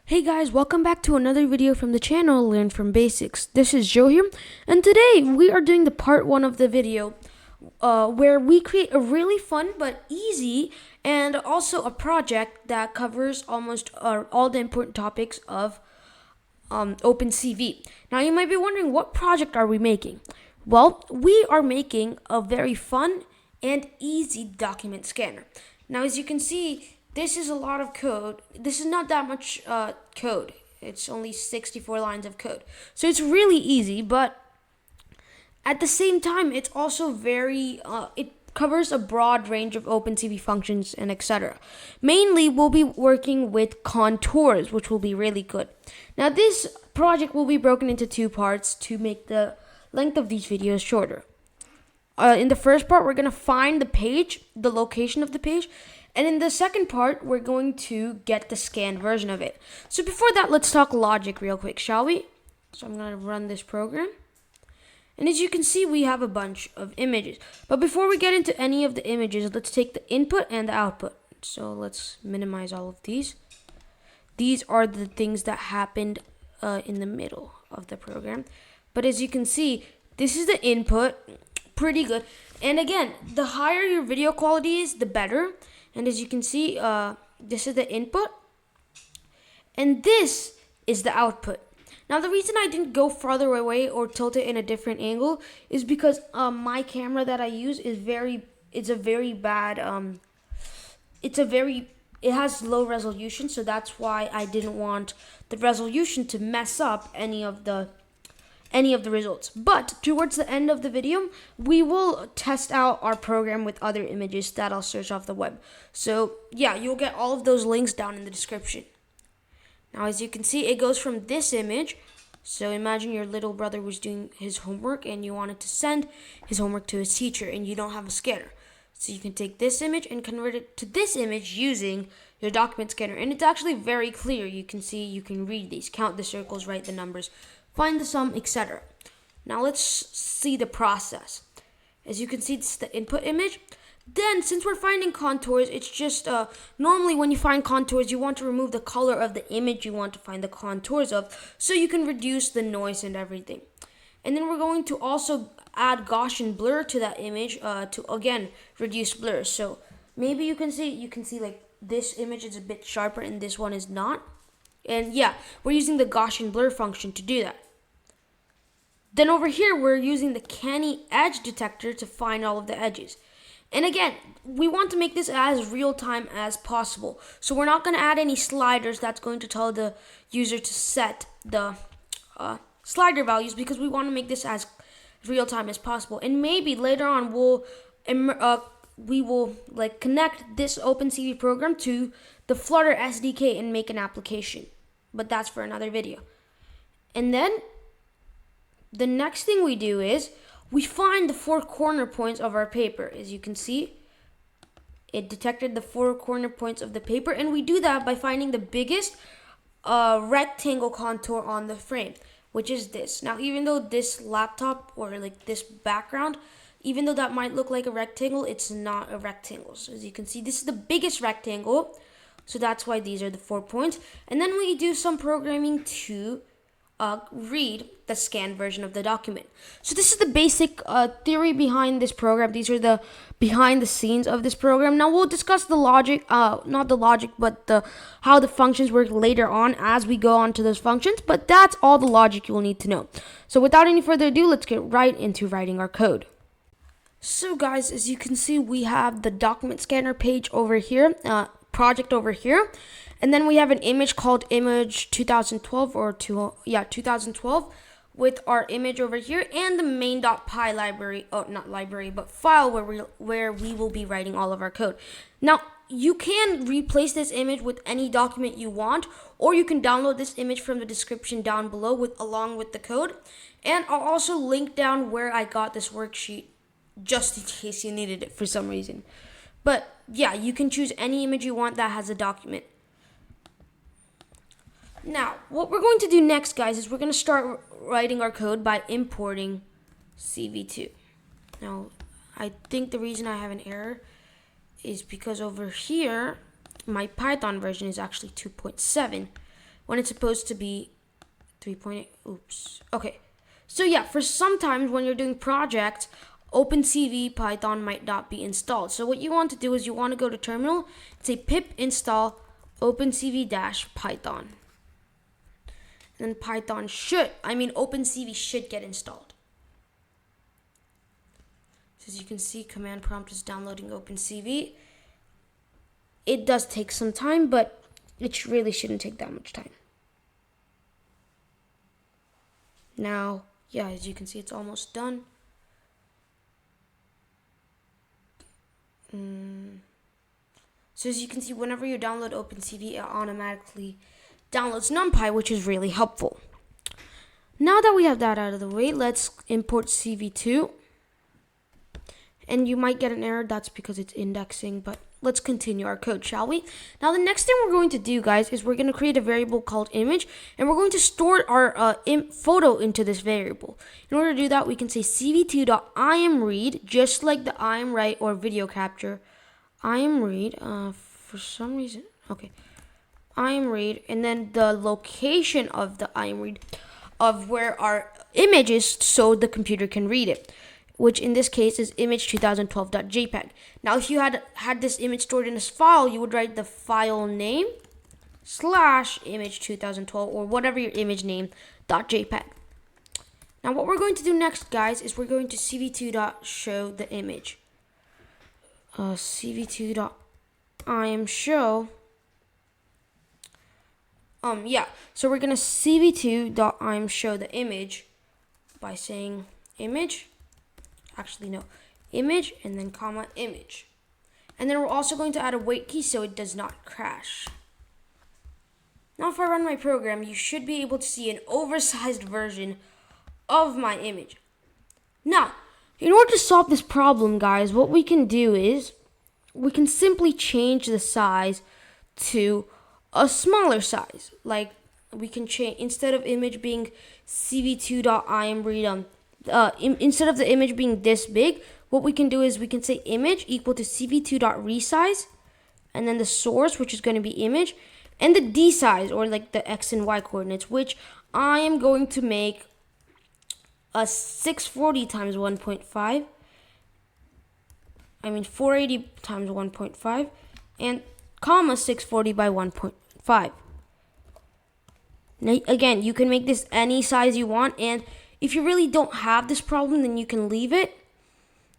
Hey guys, welcome back to another video from the channel Learn from Basics. This is Joe here, and today we are doing the part 1 of the video where we create a really fun but easy and also a project that covers almost all the important topics of OpenCV. Now you might be wondering, what project are we making? Well, we are making a very fun and easy document scanner. Now as you can see, this is a lot of code. This is not that much code. It's only 64 lines of code. So it's really easy, but at the same time, it's also very, it covers a broad range of OpenCV functions and etc. Mainly, we'll be working with contours, which will be really good. Now, this project will be broken into 2 parts to make the length of these videos shorter. In the first part, we're going to find the page, the location of the page, and in the second part, we're going to get the scanned version of it. So before that, let's talk logic real quick, shall we? So I'm going to run this program. And as you can see, we have a bunch of images. But before we get into any of the images, let's take the input and the output. So let's minimize all of these. These are the things that happened in the middle of the program. But as you can see, this is the input. Pretty good. And again, the higher your video quality is, the better. And as you can see, this is the input. And this is the output. Now, the reason I didn't go farther away or tilt it in a different angle is because my camera that I use is it has low resolution. So that's why I didn't want the resolution to mess up any of the results. But towards the end of the video, we will test out our program with other images that I'll search off the web. So yeah, you'll get all of those links down in the description. Now, as you can see, it goes from this image. So imagine your little brother was doing his homework and you wanted to send his homework to his teacher and you don't have a scanner. So you can take this image and convert it to this image using your document scanner. And it's actually very clear. You can see, you can read these, count the circles, write the numbers, find the sum, etc. Now let's see the process. As you can see, this is the input image. Then, since we're finding contours, it's just, normally when you find contours, you want to remove the color of the image you want to find the contours of, so you can reduce the noise and everything. And then we're going to also add Gaussian blur to that image to, again, reduce blur. So maybe you can see like this image is a bit sharper and this one is not. And yeah, we're using the Gaussian blur function to do that. Then over here, we're using the Canny edge detector to find all of the edges. And again, we want to make this as real-time as possible. So we're not going to add any sliders that's going to tell the user to set the slider values, because we want to make this as real-time as possible. And maybe later on we will like connect this OpenCV program to the Flutter SDK and make an application. But that's for another video. And then the next thing we do is we find the 4 corner points of our paper. As you can see, it detected the 4 corner points of the paper, and we do that by finding the biggest rectangle contour on the frame, which is this. Now, even though this laptop or like this background, even though that might look like a rectangle, it's not a rectangle. So as you can see, this is the biggest rectangle. So that's why these are the 4 points. And then we do some programming to read the scanned version of the document. So this is the basic theory behind this program. These are the behind the scenes of this program. Now we'll discuss the logic, not the logic, but how the functions work later on as we go on to those functions. But that's all the logic you'll need to know. So without any further ado, let's get right into writing our code. So guys, as you can see, we have the document scanner page over here, project over here. And then we have an image called image 2012 or 2012 with our image over here and the main.py library, not library, but file where we will be writing all of our code. Now, you can replace this image with any document you want, or you can download this image from the description down below along with the code. And I'll also link down where I got this worksheet just in case you needed it for some reason. But yeah, you can choose any image you want that has a document. Now, what we're going to do next, guys, is we're going to start writing our code by importing CV2. Now, I think the reason I have an error is because over here, my Python version is actually 2.7, when it's supposed to be 3.8. Oops. Okay. So yeah, for sometimes when you're doing projects, OpenCV Python might not be installed. So what you want to do is you want to go to terminal, say pip install OpenCV-Python. And then OpenCV should get installed. So as you can see, command prompt is downloading OpenCV. It does take some time, but it really shouldn't take that much time. Now, yeah, as you can see, it's almost done. So as you can see, whenever you download OpenCV, it automatically downloads NumPy, which is really helpful. Now that we have that out of the way, let's import CV2. And you might get an error, that's because it's indexing, but let's continue our code, shall we? Now the next thing we're going to do, guys, is we're going to create a variable called image, and we're going to store our photo into this variable. In order to do that, we can say cv2.imRead, just like the imWrite or video capture. imRead, for some reason, okay. imRead, and then the location of the imRead of where our image is so the computer can read it, which in this case is image2012.jpg. Now, if you had this image stored in this file, you would write the file name / image2012 or whatever your image name .jpg. Now, what we're going to do next, guys, is we're going to cv2.show the image. cv2.imShow. So we're gonna cv2.imShow the image by saying image. Actually, no, image and then comma image. And then we're also going to add a wait key so it does not crash. Now, if I run my program, you should be able to see an oversized version of my image. Now, in order to solve this problem, guys, what we can do is we can simply change the size to a smaller size. Like, we can change, instead of image being cv2.imRead, instead of the image being this big, what we can do is we can say image equal to cv2.resize, and then the source, which is going to be image, and the d size, or like the x and y coordinates, which I am going to make a 640 times 1.5. 480 times 1.5, and comma 640 by 1.5. Now, again, you can make this any size you want, and if you really don't have this problem, then you can leave it.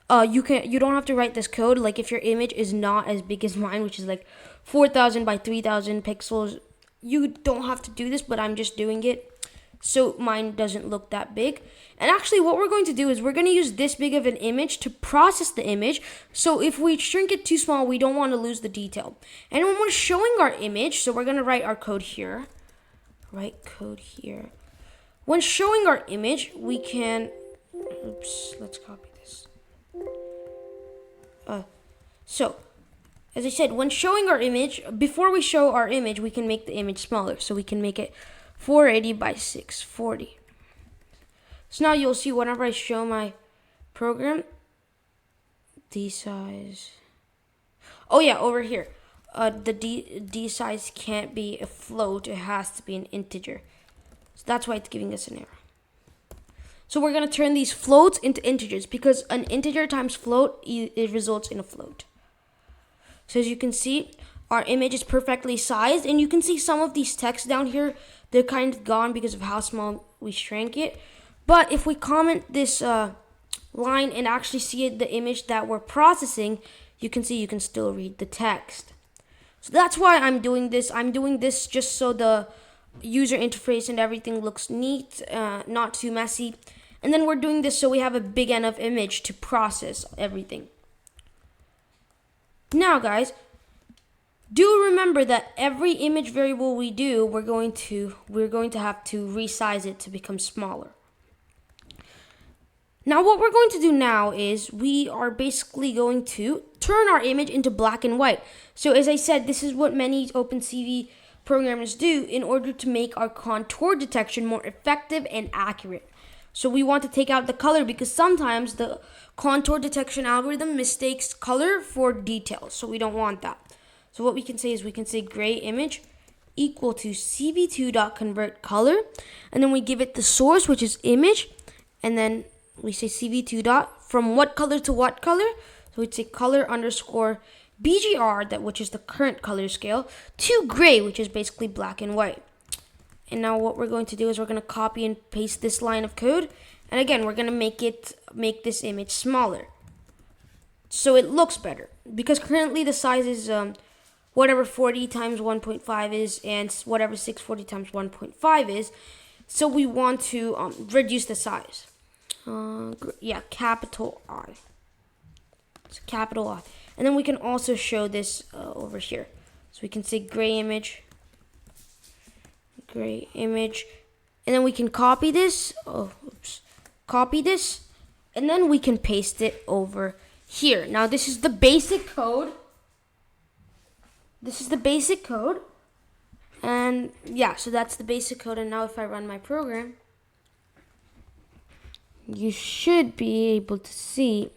You don't have to write this code. Like, if your image is not as big as mine, which is like 4,000 by 3,000 pixels, you don't have to do this, but I'm just doing it so mine doesn't look that big. And actually, what we're going to do is we're going to use this big of an image to process the image. So if we shrink it too small, we don't want to lose the detail. And when we're showing our image, so we're going to write our code here. Write code here. When showing our image, we can, let's copy this. So, as I said, when showing our image, before we show our image, we can make the image smaller. So we can make it 480 by 640. So now you'll see whenever I show my program, D size. Oh yeah, over here. The D size can't be a float, it has to be an integer. So that's why it's giving us an error. So we're going to turn these floats into integers, because an integer times float, it results in a float. So as you can see, our image is perfectly sized, and you can see some of these texts down here, they're kind of gone because of how small we shrank it. But if we comment this line and actually see the image that we're processing, you can see you can still read the text. So that's why I'm doing this. I'm doing this just so the user interface and everything looks neat, not too messy. And then we're doing this so we have a big enough image to process everything. Now, guys, do remember that every image variable we do, we're going to have to resize it to become smaller. Now, what we're going to do now is we are basically going to turn our image into black and white. So as I said, this is what many OpenCV programmers do in order to make our contour detection more effective and accurate. So we want to take out the color because sometimes the contour detection algorithm mistakes color for details. So we don't want that. So what we can say is we can say gray image equal to cv2.convert color, and then we give it the source, which is image, and then we say cv2 dot from what color to what color. So we'd say color underscore BGR, that which is the current color scale, to gray, which is basically black and white. And now what we're going to do is we're going to copy and paste this line of code, and again we're going to make this image smaller so it looks better, because currently the size is whatever 40 times 1.5 is and whatever 640 times 1.5 is. So we want to reduce the size. Capital I. So capital I. And then we can also show this over here. So we can say gray image. And then we can copy this. Copy this. And then we can paste it over here. Now this is the basic code. And yeah, so that's the basic code. And now if I run my program, you should be able to see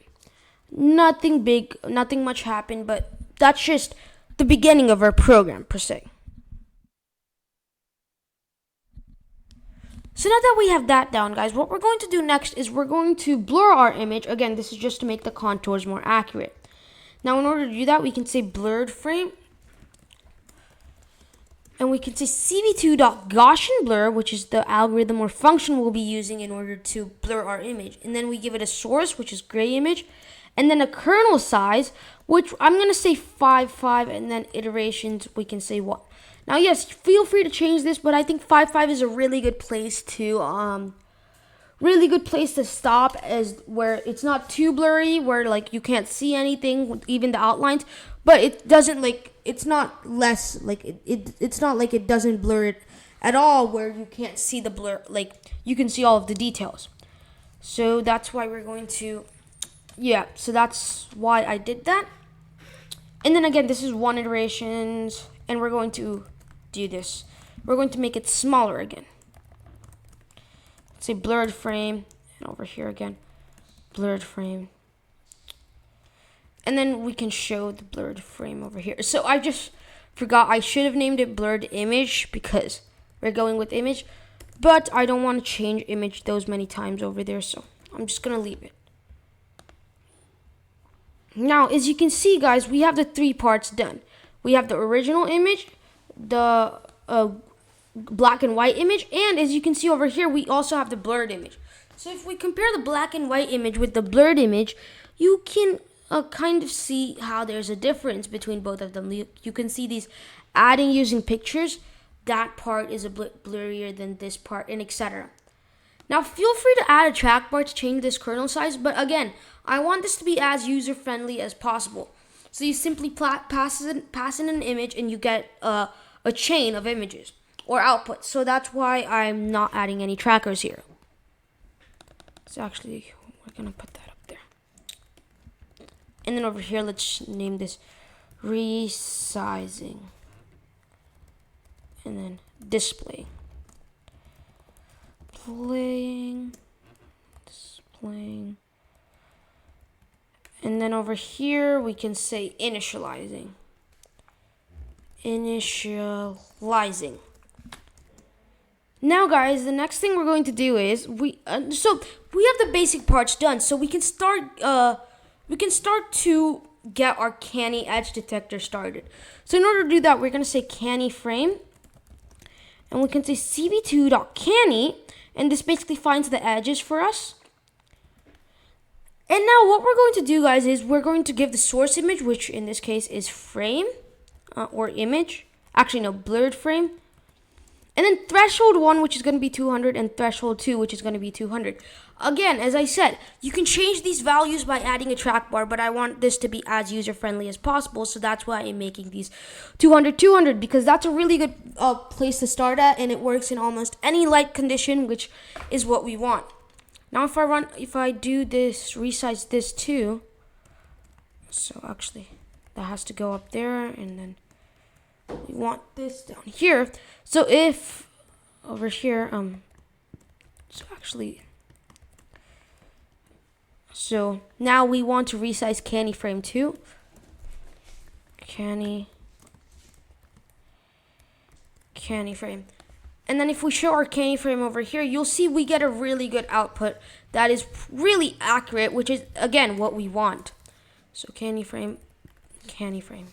nothing big, nothing much happened, but that's just the beginning of our program per se. So now that we have that down, guys, what we're going to do next is we're going to blur our image. Again, this is just to make the contours more accurate. Now, in order to do that, we can say blurred frame. And we can say cv2.gaussian blur, which is the algorithm or function we'll be using in order to blur our image. And then we give it a source, which is gray image. And then a kernel size, which I'm going to say 5.5, and then iterations, we can say 1. Now, yes, feel free to change this, but I think 5.5 is a really good place to stop, as where it's not too blurry, where like you can't see anything, even the outlines, but it doesn't like it's not less like it's not like it doesn't blur it at all, where you can't see the blur, like you can see all of the details. So that's why we're going to, so that's why I did that. And then again, this is 1 iterations, and we're going to do this. We're going to make it smaller again. Let's say blurred frame, and over here again, blurred frame. And then we can show the blurred frame over here. So I just forgot, I should have named it blurred image because we're going with image, but I don't want to change image those many times over there, so I'm just gonna leave it. Now, as you can see, guys, we have the 3 parts done. We have the original image, the black and white image, and as you can see over here, we also have the blurred image. So if we compare the black and white image with the blurred image, you can kind of see how there's a difference between both of them. You can see these adding using pictures. That part is a bit blurrier than this part, and etc. Now, feel free to add a trackbar to change this kernel size, but again, I want this to be as user-friendly as possible. So you simply pass in an image, and you get a chain of images or outputs. So that's why I'm not adding any trackers here. So actually, we're gonna put that up there. And then over here, let's name this resizing. And then displaying. Displaying. And then over here, we can say initializing. Now, guys, the next thing we're going to do is we have the basic parts done, so we can start to get our Canny edge detector started. So in order to do that, we're going to say Canny frame, and we can say cv2.canny, and this basically finds the edges for us. And now what we're going to do, guys, is we're going to give the source image, which in this case is frame or image. Actually, no, blurred frame. And then threshold 1, which is going to be 200, and threshold 2, which is going to be 200. Again, as I said, you can change these values by adding a trackbar, but I want this to be as user-friendly as possible, so that's why I'm making these 200, 200, because that's a really good place to start at, and it works in almost any light condition, which is what we want. Now, if I do this, resize this too, so actually, that has to go up there, and then we want this down here. So if over here, so now we want to resize Canny frame 2. Canny frame. And then if we show our Canny frame over here, you'll see we get a really good output that is really accurate, which is, again, what we want. So Canny frame, Canny frame.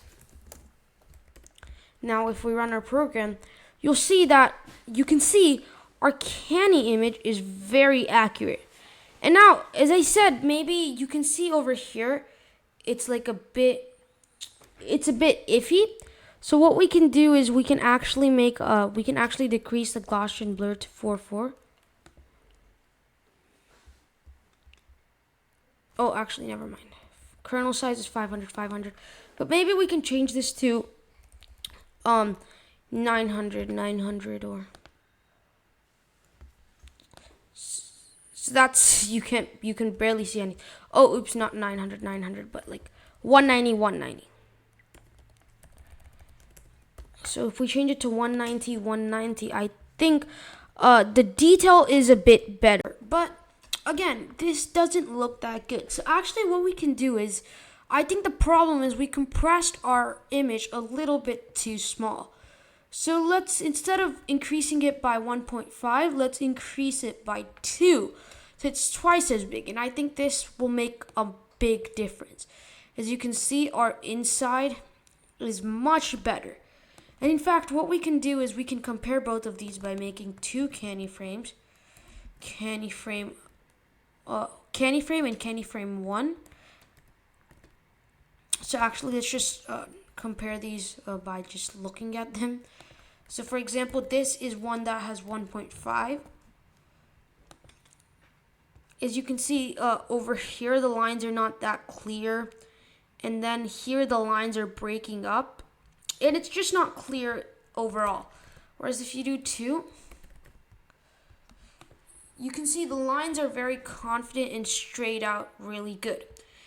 Now if we run our program, you'll see that you can see our Canny image is very accurate. And now, as I said, maybe you can see over here, it's like it's a bit iffy. So what we can do is we can actually decrease the Gaussian blur to 4:4. Oh, actually, never mind. Kernel size is 500. But maybe we can change this to 900 or so that's you can barely see any. Oh, oops, not 900, but like 190. So if we change it to 190, I think the detail is a bit better. But again, this doesn't look that good. So actually what we can do is, I think the problem is we compressed our image a little bit too small. So let's, instead of increasing it by 1.5, let's increase it by 2. So it's twice as big. And I think this will make a big difference. As you can see, our inside is much better. And in fact, what we can do is we can compare both of these by making two Canny frames. Canny frame and Canny frame 1. So actually, let's just compare these by just looking at them. So for example, this is one that has 1.5. As you can see over here, the lines are not that clear. And then here the lines are breaking up. And it's just not clear overall. Whereas if you do 2, you can see the lines are very confident and straight out, really good.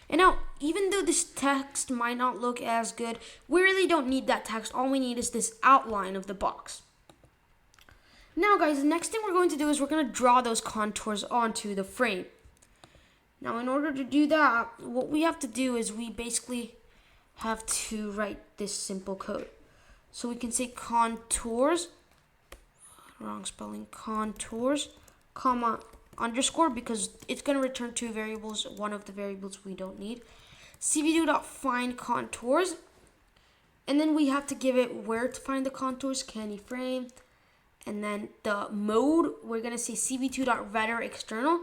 And now, even though this text might not look as good, we really don't need that text. All we need is this outline of the box. Now guys, the next thing we're going to do is we're going to draw those contours onto the frame. Now in order to do that, what we have to do is we basically have to write this simple code. So we can say contours, wrong spelling, contours, comma, underscore, because it's going to return two variables, one of the variables we don't need. cv2.find contours, and then we have to give it where to find the contours, Canny frame, and then the mode, we're going to say cv2.render external,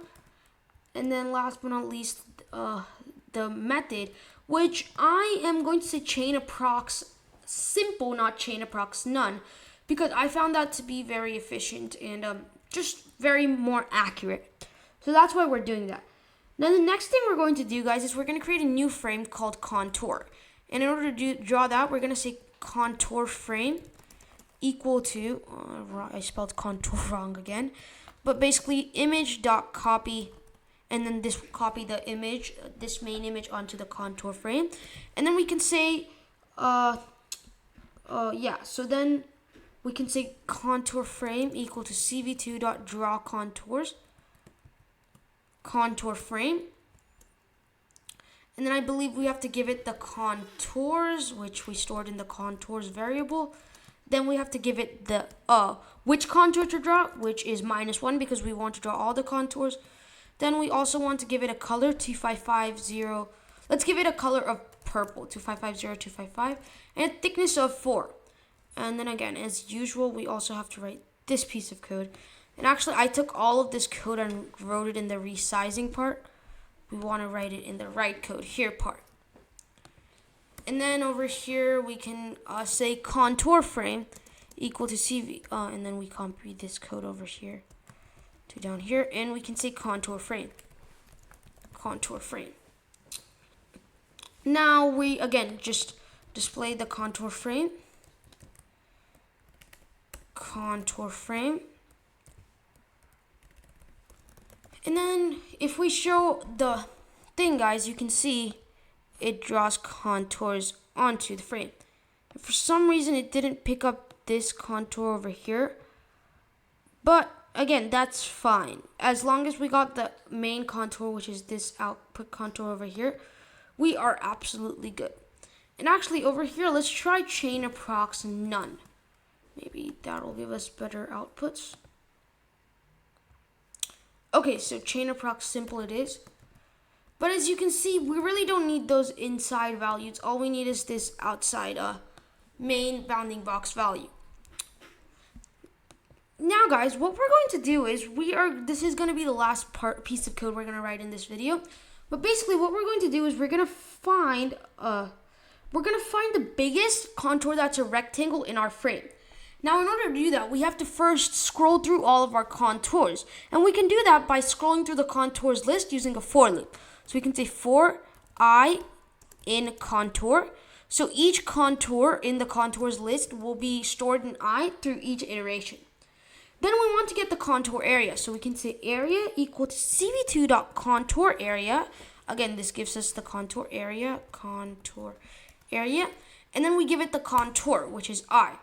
and then last but not least, the method, which I am going to say chain approx simple, not chain approx none, because I found that to be very efficient and just very more accurate. So that's why we're doing that. Now the next thing we're going to do, guys, is we're going to create a new frame called contour. And in order to draw that, we're going to say contour frame equal to, I spelled contour wrong again, but basically image.copy, and then this copy the image, this main image onto the contour frame. And then we can say, so then we can say contour frame equal to cv2.draw contours, contour frame. And then I believe we have to give it the contours, which we stored in the contours variable. Then we have to give it the which contour to draw, which is -1 because we want to draw all the contours. Then we also want to give it a color, 2550. Let's give it a color of purple, 2550255, and a thickness of 4. And then again, as usual, we also have to write this piece of code. And actually, I took all of this code and wrote it in the resizing part. We want to write it in the right code here part. And then over here, we can say contour frame equal to CV, and then we copy this code over here to down here, and we can say contour frame. Contour frame. Now we, again, just display the contour frame. Contour frame. And then if we show the thing, guys, you can see it draws contours onto the frame. And for some reason, it didn't pick up this contour over here. But again, that's fine. As long as we got the main contour, which is this output contour over here, we are absolutely good. And actually over here, let's try chain approx none. Maybe that'll give us better outputs. Okay, so chain approx simple it is. But as you can see, we really don't need those inside values. All we need is this outside main bounding box value. Now guys, what we're going to do is this is going to be the last piece of code we're going to write in this video. But basically what we're going to do is we're going to find the biggest contour that's a rectangle in our frame. Now in order to do that, we have to first scroll through all of our contours. And we can do that by scrolling through the contours list using a for loop. So we can say for I in contour. So each contour in the contours list will be stored in I through each iteration. Then we want to get the contour area. So we can say area equal to cv2.contour area. Again, this gives us the contour area. And then we give it the contour, which is I.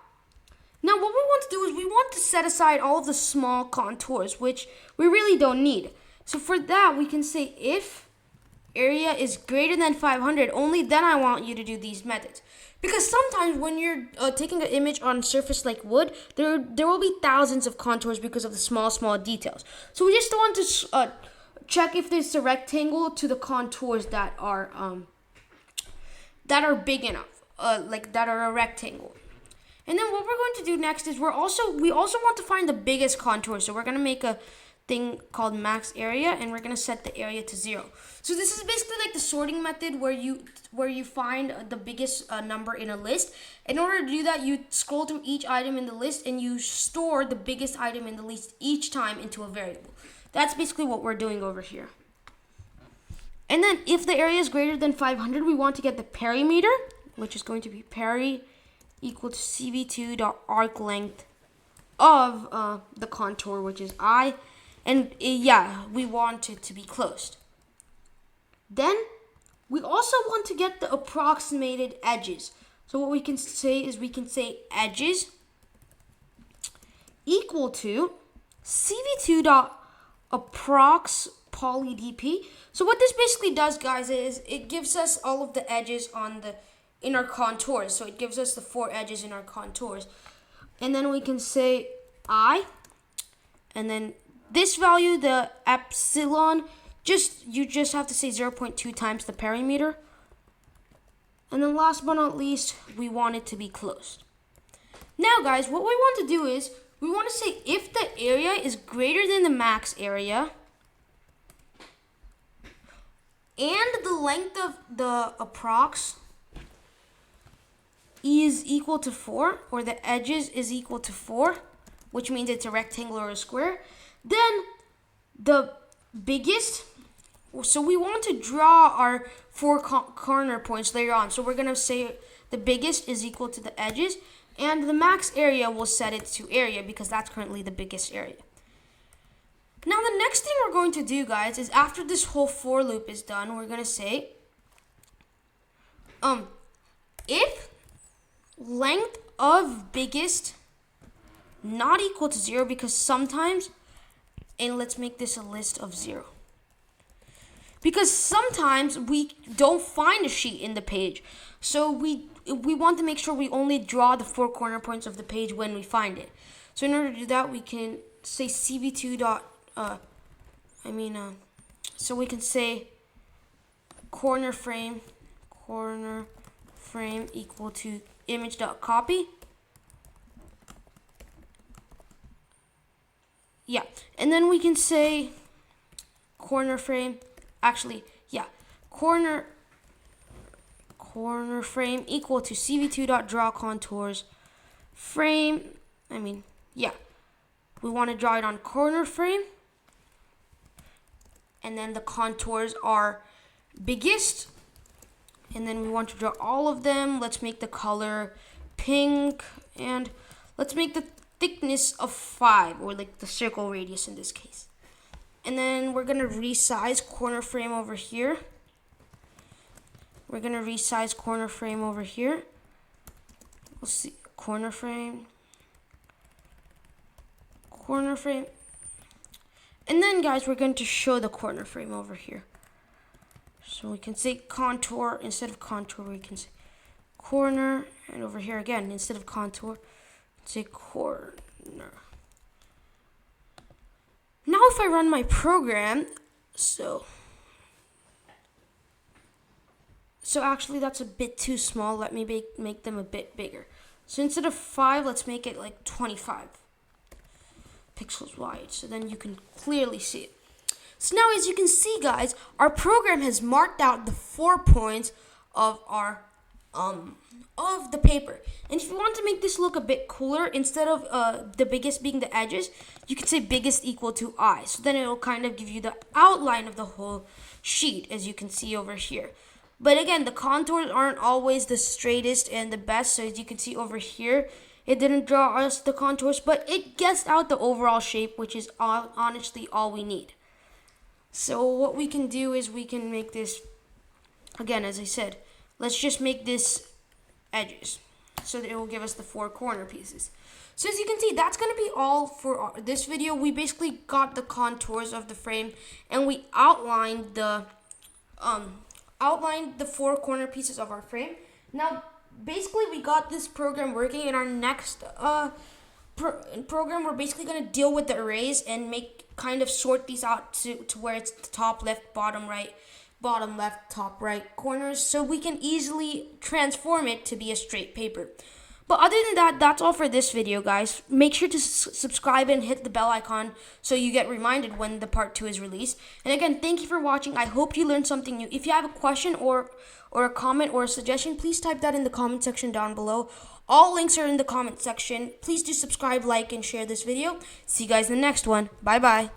Now what we want to do is we want to set aside all of the small contours, which we really don't need. So for that, we can say if area is greater than 500, only then I want you to do these methods. Because sometimes when you're taking an image on surface like wood, there will be thousands of contours because of the small details. So we just want to check if there's a rectangle to the contours that are big enough, like that are a rectangle. And then what we're going to do next is we also want to find the biggest contour. So we're going to make a thing called max area, and we're going to set the area to 0. So this is basically like the sorting method where you find the biggest number in a list. In order to do that, you scroll through each item in the list and you store the biggest item in the list each time into a variable. That's basically what we're doing over here. And then if the area is greater than 500, we want to get the perimeter, which is going to be peri equal to cv2.arc length of the contour, which is I. And yeah, we want it to be closed. Then we also want to get the approximated edges. So what we can say is we can say edges equal to cv2.approx poly dp. So what this basically does, guys, is it gives us all of the edges in our contours. So it gives us the 4 edges in our contours. And then we can say I, and then this value, the epsilon, you just have to say 0.2 times the perimeter. And then last but not least, we want it to be closed. Now guys, what we want to do is we want to say if the area is greater than the max area and the length of the approx is equal to 4, or the edges is equal to 4, which means it's a rectangle or a square, then the biggest, so we want to draw our 4 corner points later on. So we're going to say the biggest is equal to the edges, and the max area will set it to area because that's currently the biggest area. Now the next thing we're going to do, guys, is after this whole for loop is done, we're going to say if length of biggest not equal to 0, because sometimes, and let's make this a list of 0. Because sometimes we don't find a sheet in the page. So we want to make sure we only draw the 4 corner points of the page when we find it. So in order to do that, we can say cv2 dot, so we can say corner frame equal to image.copy. Yeah, and then we can say corner frame equal to cv2.draw contours frame. We want to draw it on corner frame, and then the contours are biggest, and then we want to draw all of them. Let's make the color pink, and let's make the thickness of 5, or like the circle radius in this case. And then we're going to resize corner frame over here. We'll see corner frame. And then, guys, we're going to show the corner frame over here. So we can say contour. Instead of contour, we can say corner. And over here again, instead of contour, say corner. Now if I run my program, so actually that's a bit too small. Let me make them a bit bigger. So instead of 5, let's make it like 25 pixels wide, so then you can clearly see it. So now as you can see, guys, our program has marked out the 4 points of our of the paper. And if you want to make this look a bit cooler, instead of the biggest being the edges, you can say biggest equal to I. So then it'll kind of give you the outline of the whole sheet, as you can see over here. But again, the contours aren't always the straightest and the best. So as you can see over here, it didn't draw us the contours, but it guessed out the overall shape, which is honestly all we need. So what we can do is we can make this, again, as I said, let's just make this edges so that it will give us the 4 corner pieces. So as you can see, that's going to be all for this video. We basically got the contours of the frame and we outlined the 4 corner pieces of our frame. Now basically we got this program working. In our next program, we're basically going to deal with the arrays and kind of sort these out to where it's the top left, bottom right, bottom left, top right corners, so we can easily transform it to be a straight paper. But other than that, that's all for this video, guys. Make sure to subscribe and hit the bell icon so you get reminded when the part 2 is released. And again, thank you for watching. I hope you learned something new. If you have a question or a comment or a suggestion, please type that in the comment section down below. All links are in the comment section. Please do subscribe, like, and share this video. See you guys in the next one. Bye-bye.